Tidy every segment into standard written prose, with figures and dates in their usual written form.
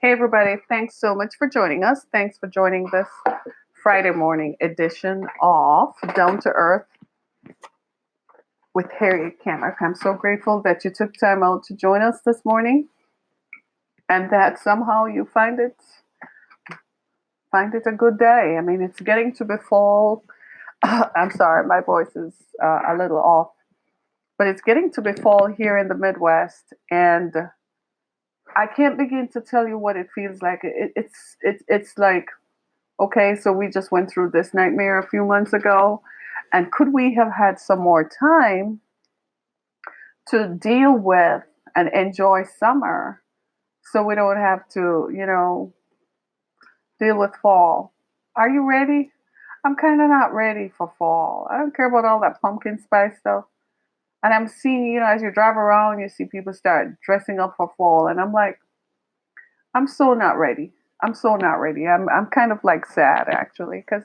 Hey, everybody. Thanks so much for joining us. Thanks for joining this Friday morning edition of Down to Earth with Harriet Kamak. I'm so grateful that you took time out to join us this morning and that somehow you find it a good day. I mean, it's getting to be fall. I'm sorry, my voice is a little off, but it's getting to be fall here in the Midwest, and I can't begin to tell you what it feels like. It's like, okay, so we just went through this nightmare a few months ago. And could we have had some more time to deal with and enjoy summer so we don't have to, deal with fall? Are you ready? I'm kind of not ready for fall. I don't care about all that pumpkin spice stuff. And I'm seeing, as you drive around, you see people start dressing up for fall. And I'm like, I'm so not ready. I'm so not ready. I'm kind of like sad actually because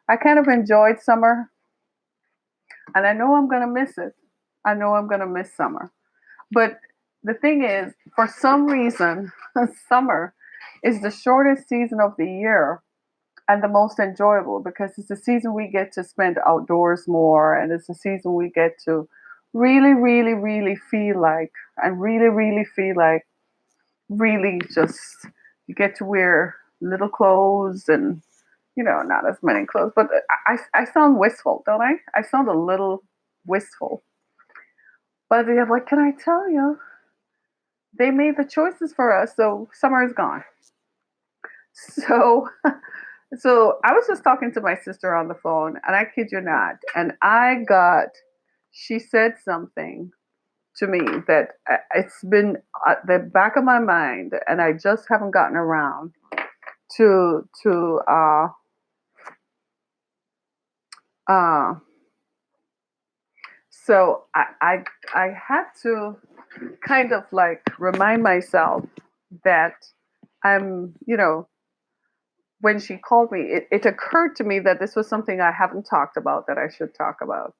I kind of enjoyed summer and I know I'm going to miss it. I know I'm going to miss summer. But the thing is, for some reason, summer is the shortest season of the year and the most enjoyable because it's the season we get to spend outdoors more and it's the season we get to really, really, really feel like and really, really feel like really just you get to wear little clothes and not as many clothes. But I sound wistful, don't I? I sound a little wistful. But yeah, what can I tell you? They made the choices for us, so summer is gone. So, so I was just talking to my sister on the phone, and I kid you not, and she said something to me that it's been at the back of my mind, and I just haven't gotten around to uh, so I had to kind of like remind myself that I'm, when she called me, it occurred to me that this was something I haven't talked about that I should talk about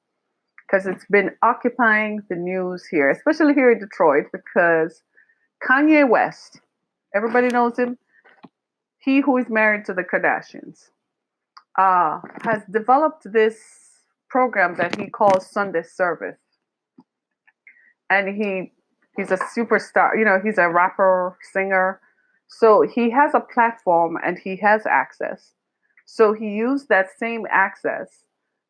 because it's been occupying the news here, especially here in Detroit, because Kanye West, everybody knows him, he who is married to the Kardashians, has developed this program that he calls Sunday Service, and he's a superstar. He's a rapper, singer. So he has a platform and he has access. So he used that same access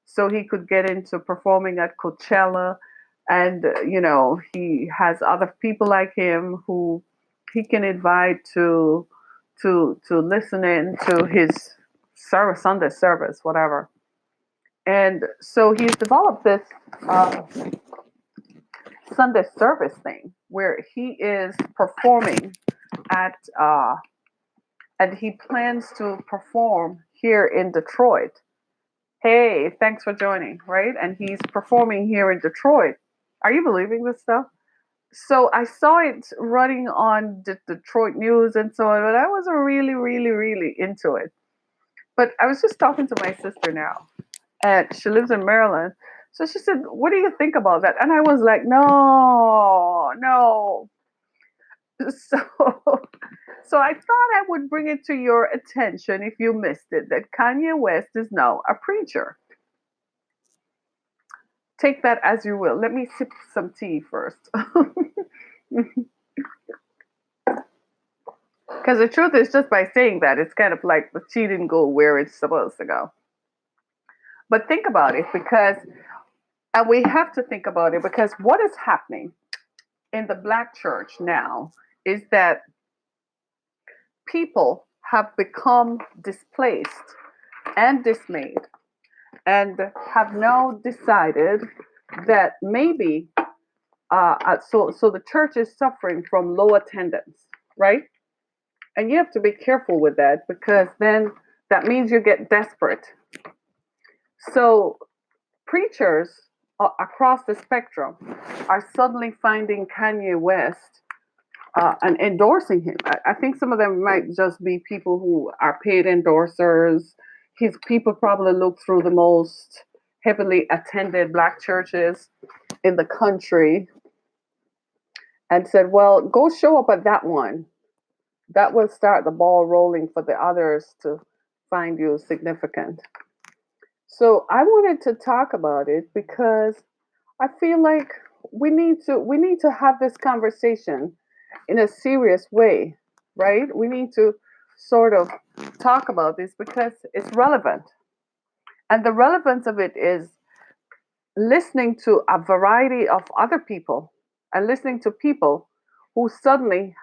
so he could get into performing at Coachella. And, he has other people like him who he can invite to listen in to his service, Sunday service, whatever. And so he's developed this uh, Sunday service thing where he is performing at and he plans to perform here in Detroit. Hey, thanks for joining, right? And he's performing here in Detroit. Are you believing this stuff? So I saw it running on the Detroit news and so on, but I wasn't really, really, really into it. But I was just talking to my sister now, and she lives in Maryland. So she said, "What do you think about that?" And I was like, "No, no." So, so I thought I would bring it to your attention if you missed it that Kanye West is now a preacher. Take that as you will. Let me sip some tea first. Because the truth is, just by saying that, it's kind of like the tea didn't go where it's supposed to go. But think about it and we have to think about it because what is happening in the black church now is that people have become displaced and dismayed and have now decided that maybe so the church is suffering from low attendance, right? And you have to be careful with that because then that means you get desperate. So preachers across the spectrum are suddenly finding Kanye West and endorsing him. I think some of them might just be people who are paid endorsers. His people probably look through the most heavily attended black churches in the country and said, well, go show up at that one That will start the ball rolling for the others to find you significant. So I wanted to talk about it because I feel like we need to have this conversation in a serious way, right? We need to sort of talk about this because it's relevant. And the relevance of it is listening to a variety of other people and listening to people who suddenly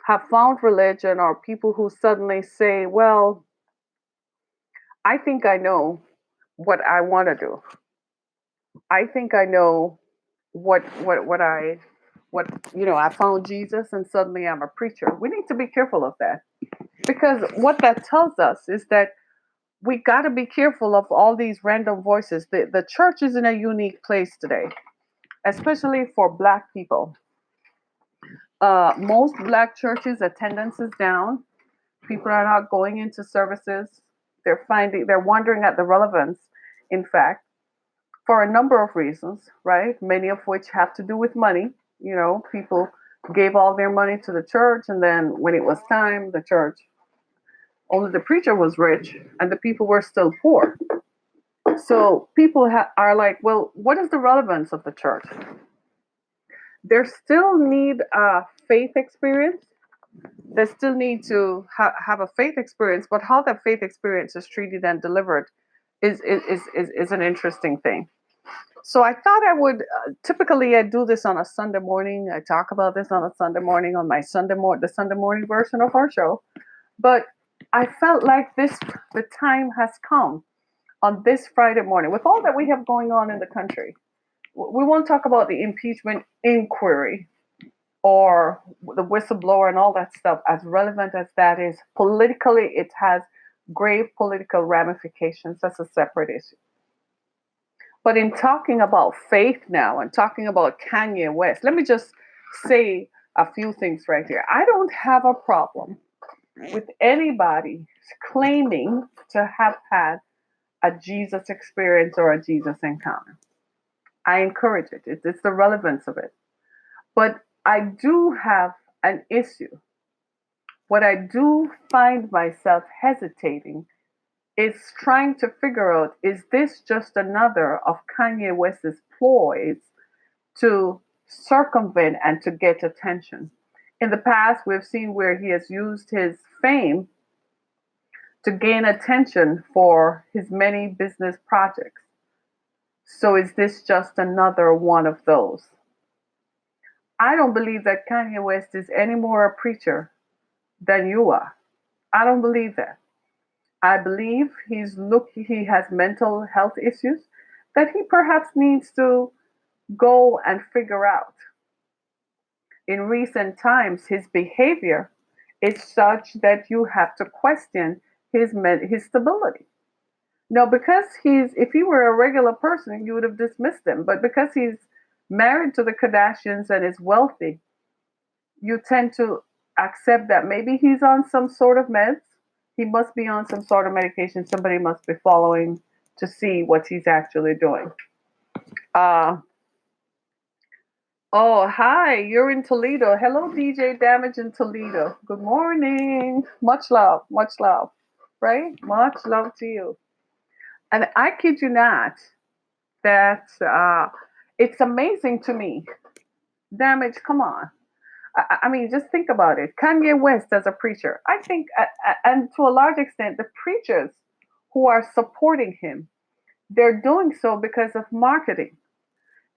have found religion, or people who suddenly say, well, I think I know what I want to do. I think I know what I found Jesus and suddenly I'm a preacher. We need to be careful of that, because what that tells us is that we got to be careful of all these random voices. The church is in a unique place today, especially for Black people. Most Black churches attendance is down. People are not going into services. They're wondering at the relevance, in fact, for a number of reasons, right? Many of which have to do with money. People gave all their money to the church, and then when it was time, the church, only the preacher was rich and the people were still poor. So people are like, well, what is the relevance of the church? They still need a faith experience. They still need to have a faith experience, but how that faith experience is treated and delivered is an interesting thing. So I thought I would. Typically, I do this on a Sunday morning. I talk about this on a Sunday morning on my the Sunday morning version of our show. But I felt like the time has come on this Friday morning with all that we have going on in the country. We won't talk about the impeachment inquiry or the whistleblower and all that stuff, as relevant as that is. Politically, it has grave political ramifications. That's a separate issue. But in talking about faith now and talking about Kanye West, let me just say a few things right here. I don't have a problem with anybody claiming to have had a Jesus experience or a Jesus encounter. I encourage it. It's the relevance of it. But I do have an issue. What I do find myself hesitating is trying to figure out, is this just another of Kanye West's ploys to circumvent and to get attention? In the past, we've seen where he has used his fame to gain attention for his many business projects. So is this just another one of those? I don't believe that Kanye West is any more a preacher than you are. I don't believe that. I believe he has mental health issues that he perhaps needs to go and figure out. In recent times, his behavior is such that you have to question his stability. No, because if he were a regular person, you would have dismissed him. But because he's married to the Kardashians and is wealthy, you tend to accept that maybe he's on some sort of meds. He must be on some sort of medication. Somebody must be following to see what he's actually doing. Uh, oh, hi, you're in Toledo. Hello, DJ Damage in Toledo. Good morning. Much love, right? Much love to you. And I kid you not, that it's amazing to me. Damage, come on. I mean, just think about it. Kanye West as a preacher, I think, and to a large extent, the preachers who are supporting him, they're doing so because of marketing.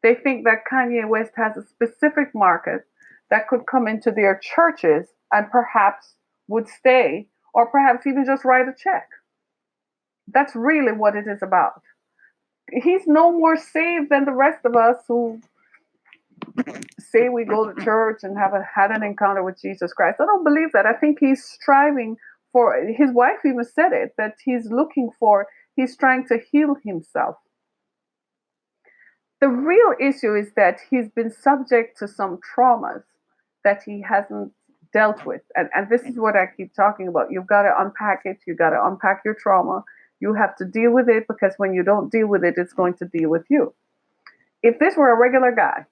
They think that Kanye West has a specific market that could come into their churches and perhaps would stay, or perhaps even just write a check. That's really what it is about. He's no more saved than the rest of us who say we go to church and had an encounter with Jesus Christ. I don't believe that. I think he's striving for, his wife even said it, that he's trying to heal himself. The real issue is that he's been subject to some traumas that he hasn't dealt with. And this is what I keep talking about. You've got to unpack it. You've got to unpack your trauma. You have to deal with it, because when you don't deal with it, it's going to deal with you. If this were a regular guy,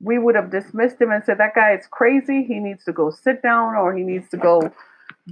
we would have dismissed him and said, that guy is crazy. He needs to go sit down or he needs to go